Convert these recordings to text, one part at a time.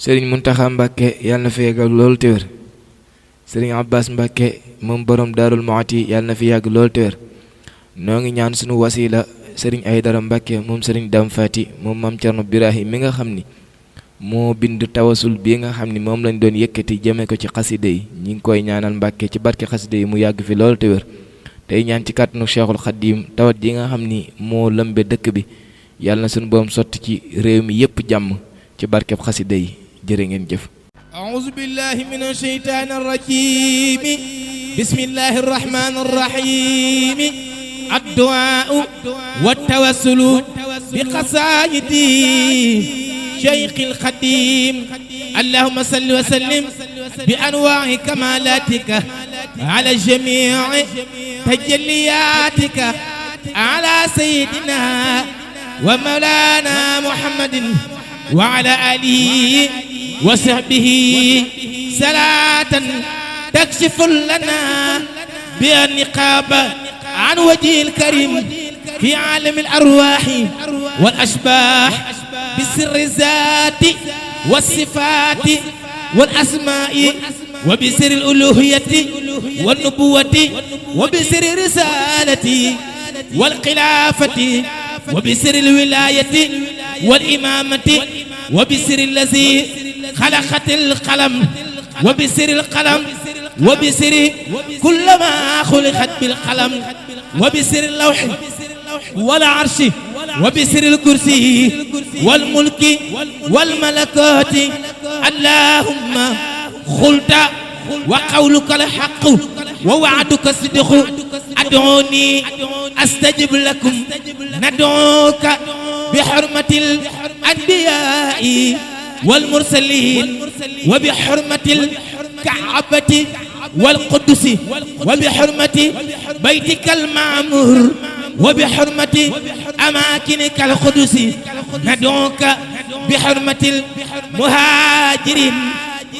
sëriñ Muntaxa Mbàkke yàlla na fi yàgg lool te wér sëriñ Abbas Mbàkke moom borom Daarul Muhti yàlla na fi yàgg lool te wér noo ngi ñaan sunu wasila sëriñ Aydara Mbàkke moom sëriñ Dam Fati moom maam Cerno Birahim mi nga xam ni moo bind tawasul bi nga xam ni moom lañ doon yëkkati jëme ko ci xaside yi ñi ngi koy ñaanal Mbàkke ci barke xaside yi mu yàgg fi lool te wér tey ñaan ci kàttanu Cheikhul Khadim tawat ji nga xam ni moo lëmbe dëkk bi yàlla na sunu borom sotti ci réew mi yépp jàmm ci barkeb xaside yi jërë ngeen jëf. أعوذ بالله من الشيطان الرجيم بسم الله الرحمن الرحيم الدعاء والتوسل بقصائد شيخ الخديم اللهم صل وسلم بأنواع كمالاتك على جميع تجلياتك على سيدنا ومولانا محمد وعلى آله وصحبه صلاة تكشف لنا بها النقاب عن وجه الكريم في عالم الأرواح والأشباح بسر الذات والصفات والأسماء وبسر الألوهية والنبوة وبسر الرسالة والخلافة وبسر الولاية والإمامة وبسر الذي خلقت القلم وبسر القلم وبسر كل ما خلقت بالقلم وبسر اللوح والعرش وبسر الكرسي والملك والملكات اللهم خلت وقولك الحق ووعدك الصدق أدعوني أستجب لكم ندعوك بحرمة الأنبياء والمرسلين وبحرمة الكعبة والقدس وبحرمة بيتك المعمور وبحرمة أماكنك القدس ندعوك بحرمة المهاجرين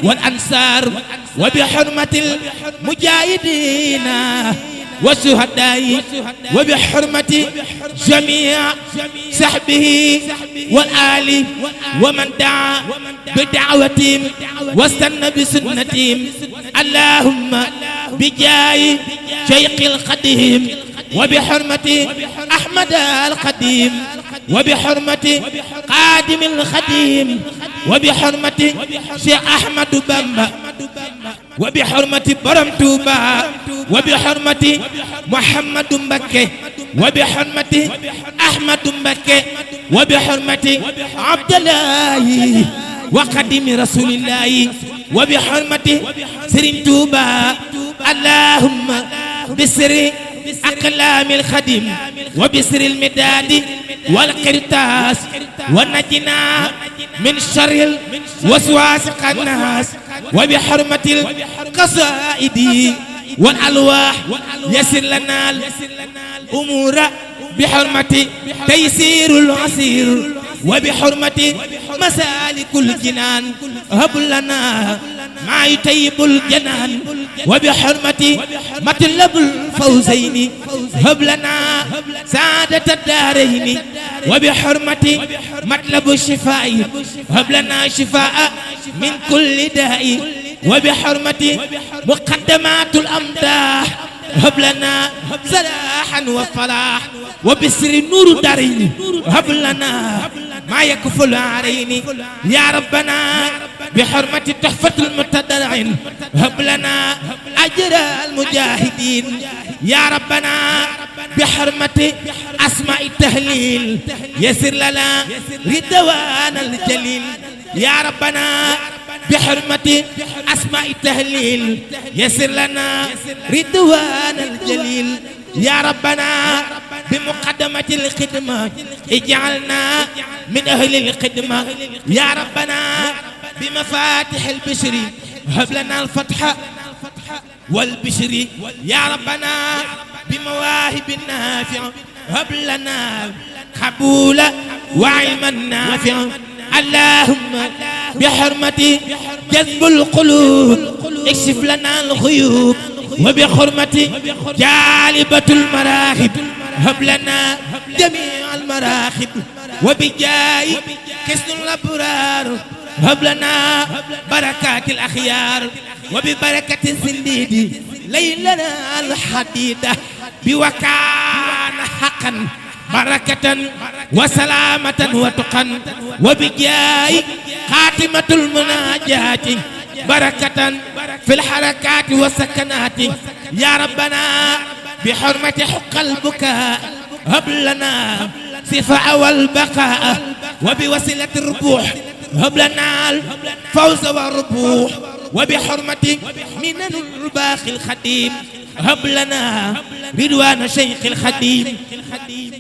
والأنصار وبحرمة المجاهدين والشهداء وبحرمة جميع صحبه والآل ومن دعا بدعوتهم واستنى بسنتهم اللهم بجاه شيخ القديم وبحرمة أحمد القديم وبحرمة قادم القديم وبحرمة شيخ أحمد بامبا وبحرمة برم توبا وبحرمة محمد مكة وبحرمة أحمد مكة وبحرمة عبد الله وقديم رسول الله وبحرمة سرين توبا اللهم بسر أقلام الخديم وبسر المداد والقرطاس ونجنا من شر الوسواس الناس وبحرمة القصائد والألواح يسر لنا الأمور بحرمة تيسير العسير وبحرمة مسالك الجنان هب لنا ما يطيب الجنان وبحرمة مطلب الفوزين هب لنا سعادة الدارين وبحرمة مطلب الشفاء هب لنا شفاء من كل داء وبحرمة مقدمات الأمداح هب لنا صلاحا وفلاح وبسر نور الدارين هب لنا ما يكفل العارين يا ربنا بحرمة تحفة المتدرعين هب لنا أجر المجاهدين يا ربنا بحرمة أسماء التهليل يسر لنا رضوان الجليل يا ربنا بحرمة أسماء التهليل يسر لنا رضوان الجليل يا ربنا بمقدمة الخدمة اجعلنا من أهل الخدمة يا ربنا بمفاتح البشر هب لنا الفتح والبشر يا ربنا بمواهب النافع هب لنا قبول وعلما نافع اللهم بحرمة جذب القلوب اكشف لنا الغيوب وبحرمة جالبة المراحب هب لنا جميع المراحب وبجاي كسن الأبرار هب لنا بركات الأخيار وببركة الزنديد ليلنا الحديدة بوكان حقا بركة وسلامة وتقا وبجاي خاتمة المناجات بركة في الحركات والسكنات يا ربنا بحرمة حق البكاء هب لنا صفاء والبقاء وبوسيلة الربوح هب لنا الفوز والربوح وبحرمة منن الباقي الخديم هب لنا رضوان شيخ الخديم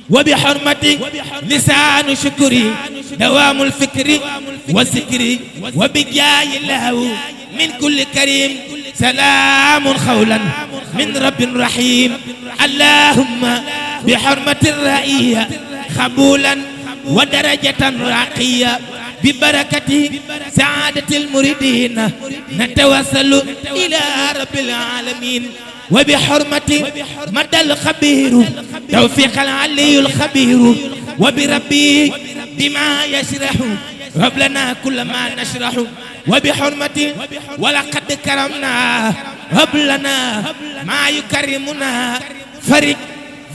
وبحرمة لسان شكري دوام الفكر والذكر وبجاي الله من كل كريم سلام قولا من رب رحيم اللهم بحرمة الرئية قبولا ودرجة راقية ببركة سعادة المريدين نتوسل إلى رب العالمين وبحرمة مدى الخبير توفيق العلي الخبير وبربي بما يشرح هب لنا كل ما نشرح وبحرمة ولقد كرمنا هب لنا ما يكرمنا فرج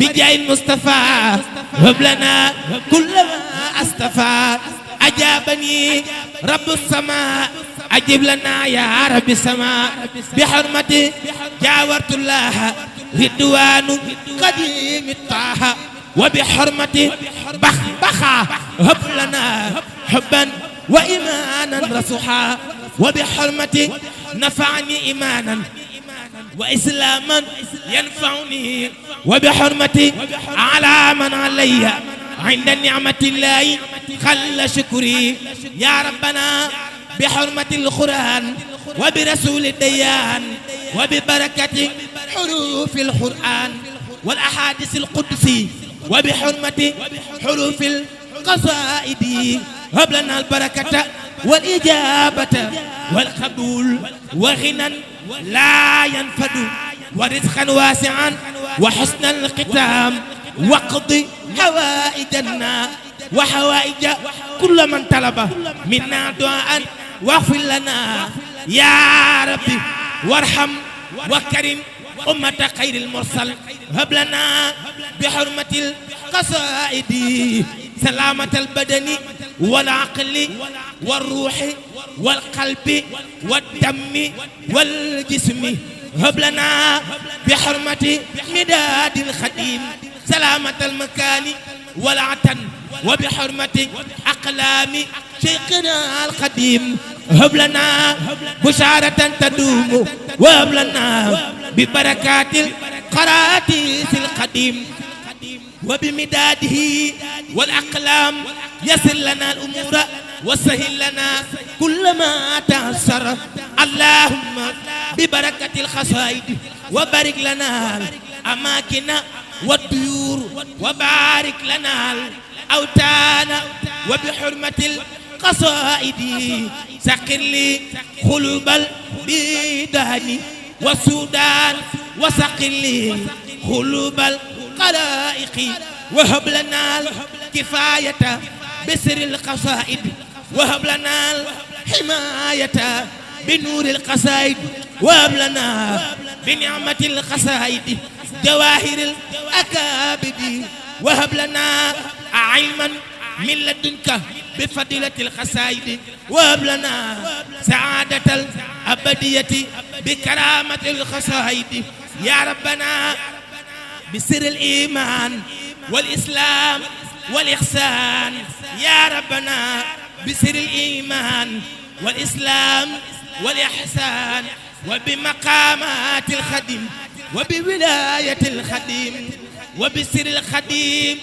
بجاه المصطفى هب لنا كل ما اصطفى أجابني رب السماء أجب لنا يا رب السماء بحرمة جاورت الله رضوان قديم الطه وبحرمة بخا هب لنا حبا وإيمانا رسوحا وبحرمة نفعني إيمانا وإسلاما ينفعني وبحرمة على من علي عند نعمة الله خل شكري يا ربنا بحرمة القرآن وبرسول الديان وببركة حروف القرآن والأحاديث القدسي وبحرمة حروف القصائد هب لنا البركة والإجابة والقبول وغنى لا ينفد ورزقا واسعا وحسن الختام واقض حوائجنا وحوائج كل من طلب منا دعاء واغفر لنا يا ربي وارحم وكرم أمة خير المرسل هب لنا بحرمة القصائد سلامة البدن والعقل والروح والقلب والدم والجسم هب لنا بحرمة مداد الخديم سلامة المكان والعتن وبحرمة أقلام شيخنا القديم هب لنا بشارة تدوم وهب لنا ببركات القراتيس القديم وبمداده والأقلام يسر لنا الأمور وسهل لنا كل ما تعسر اللهم ببركة الخصائد وبارك لنا الأماكن والطيور وبارك لنا الأوتان وبحرمة القصائد سقر لي قلوب البيدان والسودان وسقر لي قلوب القلائق وهب لنا الكفاية بسر القصائد وهب لنا الحماية بنور القصائد وهب لنا بنعمة القصائد جواهر الأكابد وهب لنا علما من لدنك بفضيلة القصائد وهب لنا سعادة الأبدية بكرامة القصائد يا ربنا بسر الإيمان والإسلام والإحسان يا ربنا بسر الإيمان والإسلام والإحسان وبمقامات الخديم وبولاية الخديم وبسر الخديم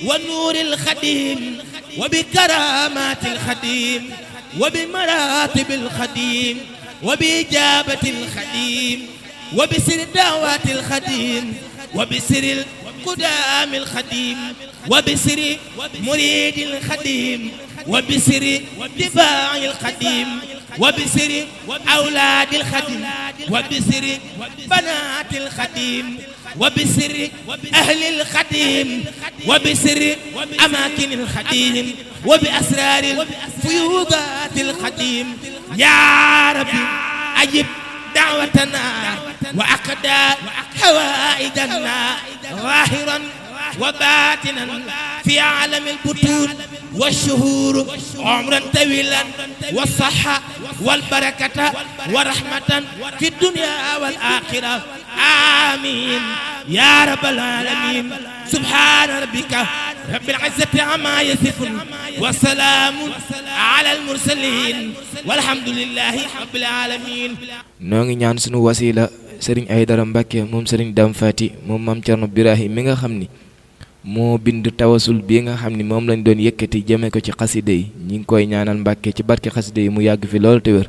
ونور الخديم وبكرامات الخديم وبمراتب الخديم وبإجابة الخديم وبسر دعوات الخديم وبسر القدام الخديم وبسر مريد الخديم وبسر دفاع القديم وبسر أولاد الخديم وبسر بنات الخديم وبسر أهل الخديم وبسر أماكن الخديم وبأسرار فيوضات الخديم يا ربي أجب دعوتنا وأقدى حوائجنا ظاهرا وباطنا في عالم البطون والشهور عمرا طويلا والصحة والبركة ورحمة في الدنيا والآخرة آمين يا رب العالمين سبحان ربك رب العزة عما يصفون وسلام على المرسلين والحمد لله رب العالمين. noo ngi ñaan sunu wasila Serigne Aydara Mbacke moom Serigne Dame Fati moom Mame Thierno Birahim mi nga xam ni moo bind tawasul bi nga xam ni moom lañ doon yëkkati jëme ko ci xaside yi ñi ngi koy ñaanal Mbacke ci barke xaside yi mu yàgg fi loolu te wér